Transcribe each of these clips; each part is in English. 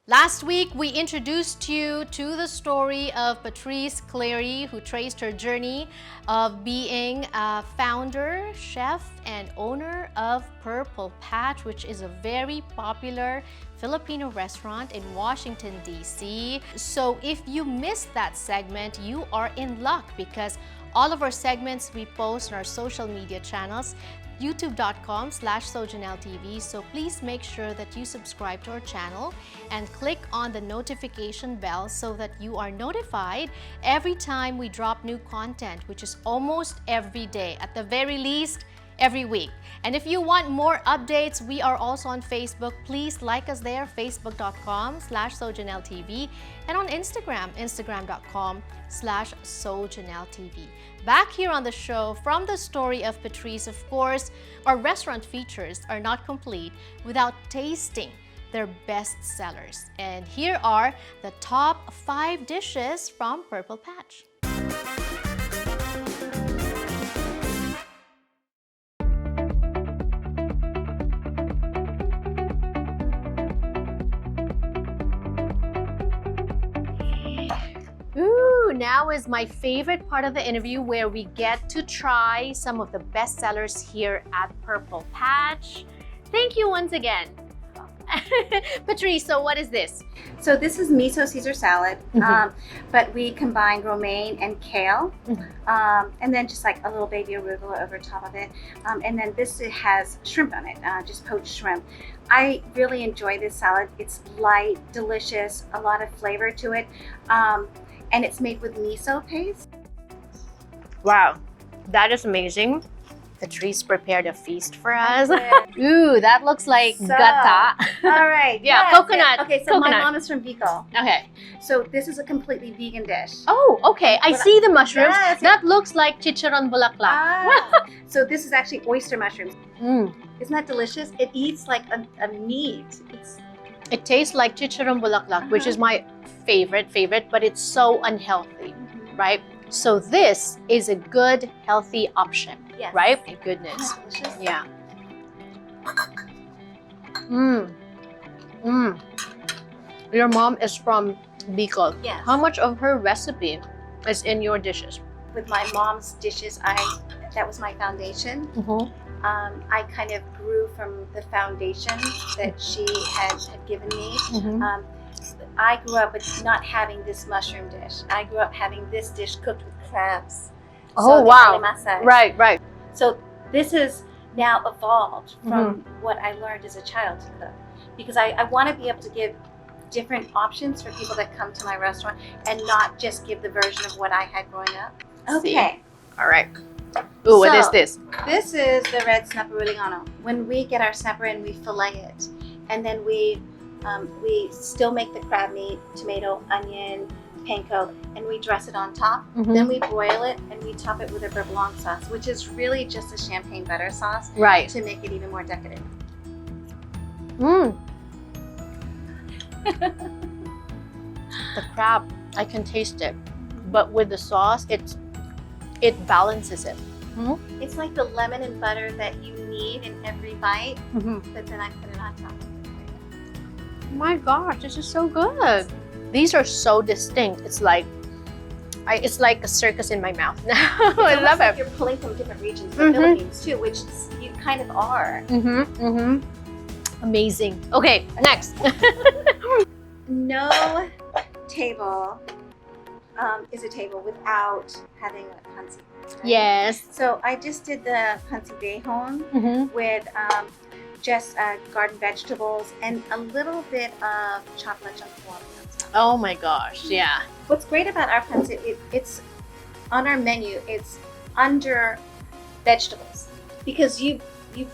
Last week, we introduced you to the story of Patrice Clary, who traced her journey of being a founder, chef, and owner of Purple Patch, which is a very popular Filipino restaurant in Washington, D.C. So if you missed that segment, you are in luck because all of our segments we post on our social media channels, youtube.com/sojaneltv. So please make sure that you subscribe to our channel and click on the notification bell so that you are notified every time we drop new content, which is almost every day, at the very least every week. And if you want more updates, we are also on Facebook. Please like us there, facebook.com/sojaneltv, and on Instagram, instagram.com/sojaneltv. Back here on the show, from the story of Patrice, of course, our restaurant features are not complete without tasting their best sellers. And here are the top 5 dishes from Purple Patch. Now is my favorite part of the interview where we get to try some of the best sellers here at Purple Patch. Thank you once again. Patrice, so what is this? So this is Miso Caesar Salad, but we combine romaine and kale, and then just like a little baby arugula over top of it. And then this has shrimp on it, just poached shrimp. I really enjoy this salad. It's light, delicious, a lot of flavor to it. And it's made with miso paste. Wow, that is amazing. Patrice prepared a feast for us. Ooh, that looks like gata. All right. Yeah, yes, coconut. Yes. Okay, so coconut. my mom is from Bicol. Okay. So this is a completely vegan dish. Oh, okay. I see the mushrooms. Yes. That looks like chicharon bulaklak. Ah. So this is actually oyster mushrooms. Mm. Isn't that delicious? It eats like a meat. It tastes like chicharon bulaklak, which is my favorite, but it's so unhealthy, right? So this is a good, healthy option, right? My goodness. Delicious. Yeah. Your mom is from Bicol. Yes. How much of her recipe is in your dishes? With my mom's dishes, that was my foundation. I kind of grew from the foundation that she had given me. I grew up with not having this mushroom dish. I grew up having this dish cooked with crabs. Oh, so wow. Right. So So this is now evolved from what I learned as a child to cook. Because I want to be able to give different options for people that come to my restaurant and not just give the version of what I had growing up. Okay. All right. Ooh, what is this? This is the red Snapper Relleno. When we get our snapper in, we fillet it. And then we still make the crab meat, tomato, onion, panko, and we dress it on top. Then we broil it and we top it with a beurre blanc sauce, which is really just a champagne butter sauce to make it even more decadent. The crab, I can taste it, but with the sauce, it balances it. It's like the lemon and butter that you need in every bite, but then I put it on top. My gosh, this is so good. These are so distinct. It's like a circus in my mouth now. I love like it. You're pulling from different regions of the Philippines too, which you kind of are. Amazing. Okay, next. No table is a table without having a pancit. Right? Yes. So I just did the Pancit Bihon with just garden vegetables and a little bit of chopped lechon kawali on top. Oh my gosh, yeah. What's great about our pancit, it's on our menu, it's under vegetables because you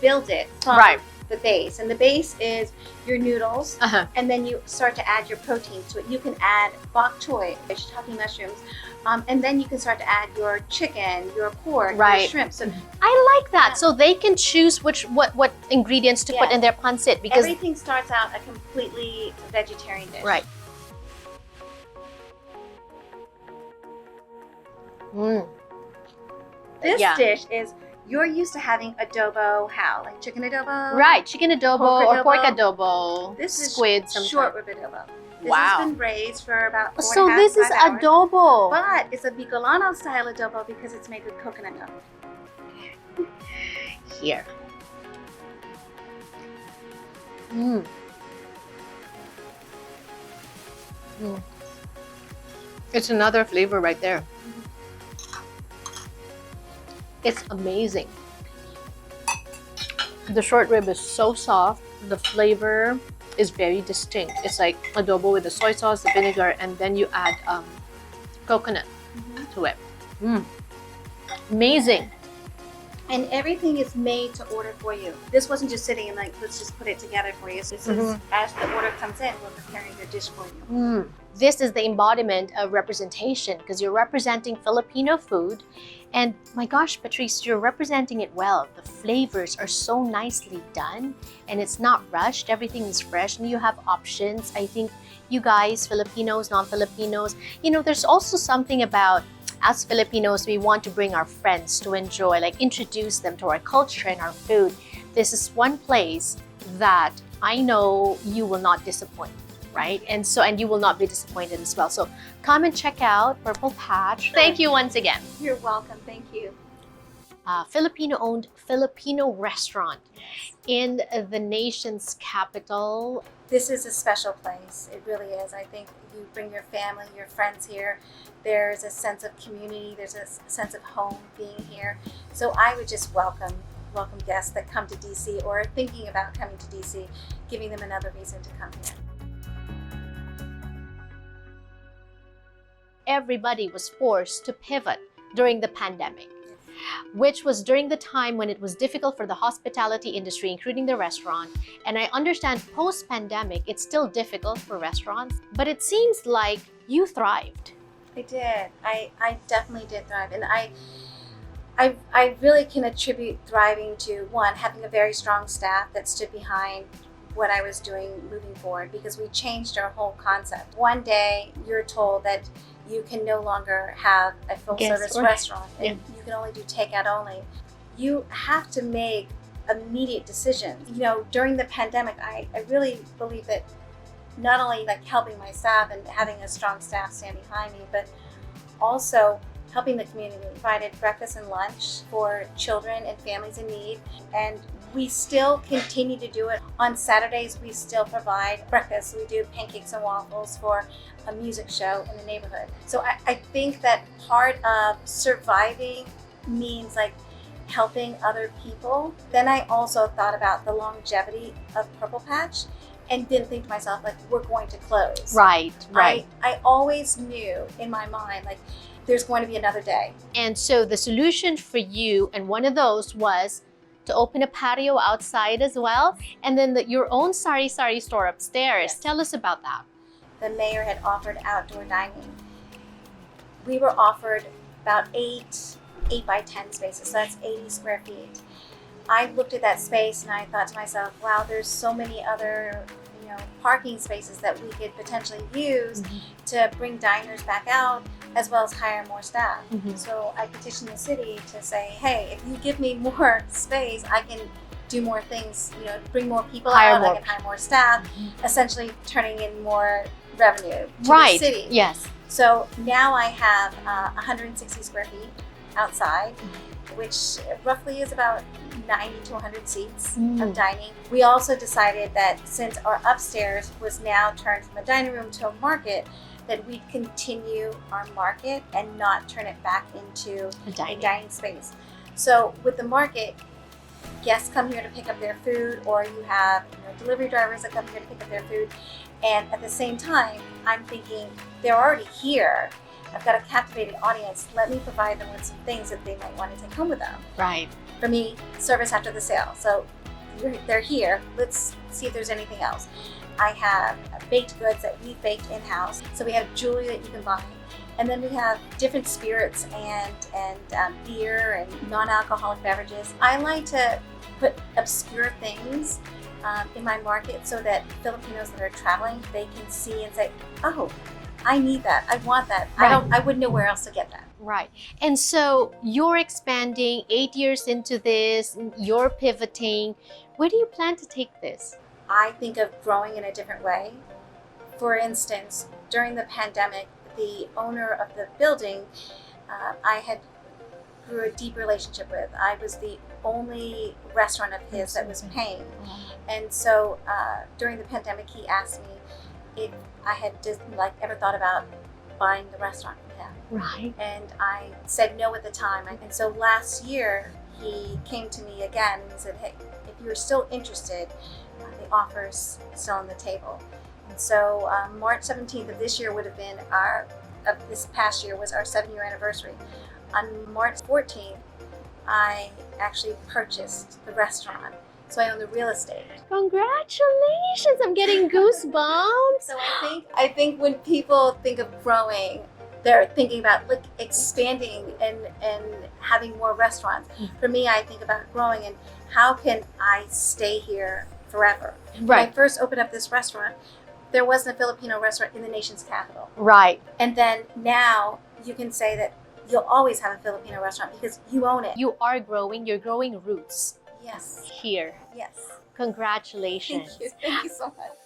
build it from the base, and the base is your noodles, and then you start to add your proteins to it. You can add bok choy, shiitake mushrooms, and then you can start to add your chicken, your pork, your shrimp. So I like that. So they can choose what ingredients to put in their pancit because everything starts out a completely vegetarian dish. Right. This dish is You're used to having adobo, how? Like chicken adobo? Right, chicken adobo or pork adobo. This is squid short rib adobo. This Wow. has been braised for about 4.5 So this is 5 hours. adobo. But it's a Bicolano style adobo because it's made with coconut milk. Here. Mm. Mm. It's another flavor right there. It's amazing. The short rib is so soft. The flavor is very distinct. It's like adobo with the soy sauce, the vinegar, and then you add coconut to it. Mm. Amazing. And everything is made to order for you. This wasn't just sitting and like, let's just put it together for you. So this is, as the order comes in, we're preparing your dish for you. Mm. This is the embodiment of representation because you're representing Filipino food. And my gosh, Patrice, you're representing it well. The flavors are so nicely done and it's not rushed. Everything is fresh and you have options. I think you guys, Filipinos, non-Filipinos, you know, there's also something about as Filipinos, we want to bring our friends to enjoy, like introduce them to our culture and our food. This is one place that I know you will not disappoint, right? And you will not be disappointed as well. So come and check out Purple Patch. Thank you once again. You're welcome. Thank you. Filipino-owned Filipino restaurant in the nation's capital. This is a special place. It really is. I think you bring your family, your friends here. There's a sense of community. There's a sense of home being here. So I would just welcome guests that come to DC or are thinking about coming to DC, giving them another reason to come here. Everybody was forced to pivot during the pandemic, which was during the time when it was difficult for the hospitality industry, including the restaurant. And I understand post-pandemic, it's still difficult for restaurants, but it seems like you thrived. I did. I definitely did thrive. And I really can attribute thriving to, one, having a very strong staff that stood behind what I was doing moving forward, because we changed our whole concept. One day you're told that you can no longer have a full service restaurant and you can only do takeout only. You have to make immediate decisions. You know, during the pandemic, I really believe that not only like helping my staff and having a strong staff stand behind me, but also helping the community. We provided breakfast and lunch for children and families in need, and we still continue to do it. On Saturdays, we still provide breakfast. We do pancakes and waffles for a music show in the neighborhood. So I think that part of surviving means like helping other people. Then I also thought about the longevity of Purple Patch and didn't think to myself, like, we're going to close. Right. I always knew in my mind, like, there's going to be another day. And so the solution for you, and one of those was to open a patio outside as well, and then your own sari-sari store upstairs. Yes. Tell us about that. The mayor had offered outdoor dining. We were offered about 8 by 10 spaces, so that's 80 square feet. I looked at that space and I thought to myself, wow, there's so many other parking spaces that we could potentially use to bring diners back out, as well as hire more staff. So I petitioned the city to say, hey, if you give me more space, I can do more things, bring more people out, I can hire more staff, essentially turning in more revenue to the city. Yes. So now I have 160 square feet outside, which roughly is about 90 to 100 seats of dining. We also decided that since our upstairs was now turned from a dining room to a market, that we'd continue our market and not turn it back into a dining space. So with the market, guests come here to pick up their food, or you have delivery drivers that come here to pick up their food. And at the same time, I'm thinking, they're already here. I've got a captivated audience. Let me provide them with some things that they might want to take home with them. Right. For me, service after the sale. So they're here. Let's see if there's anything else. I have baked goods that we baked in-house. So we have jewelry that you can buy. And then we have different spirits and beer and non-alcoholic beverages. I like to put obscure things in my market so that Filipinos that are traveling, they can see and say, oh, I need that. I want that. Right. I wouldn't know where else to get that. Right. And so you're expanding 8 years into this, you're pivoting. Where do you plan to take this? I think of growing in a different way. For instance, during the pandemic, the owner of the building, I had grew a deep relationship with. I was the only restaurant of his that was paying. And so during the pandemic, he asked me if I had just ever thought about buying the restaurant from him. Right. And I said no at the time. And so last year, he came to me again and said, hey, if you're still interested, the offer's still on the table. And so March 17th of this year would have been this past year was our 7-year anniversary. On March 14th, I actually purchased the restaurant. So I own the real estate. Congratulations! I'm getting goosebumps. So I think when people think of growing, they're thinking about expanding and having more restaurants. For me, I think about growing and how can I stay here forever. Right. When I first opened up this restaurant, there wasn't a Filipino restaurant in the nation's capital. Right. And then now you can say that you'll always have a Filipino restaurant because you own it. You are growing, you're growing roots Yes. here. Yes. Congratulations. Thank you. Thank you so much.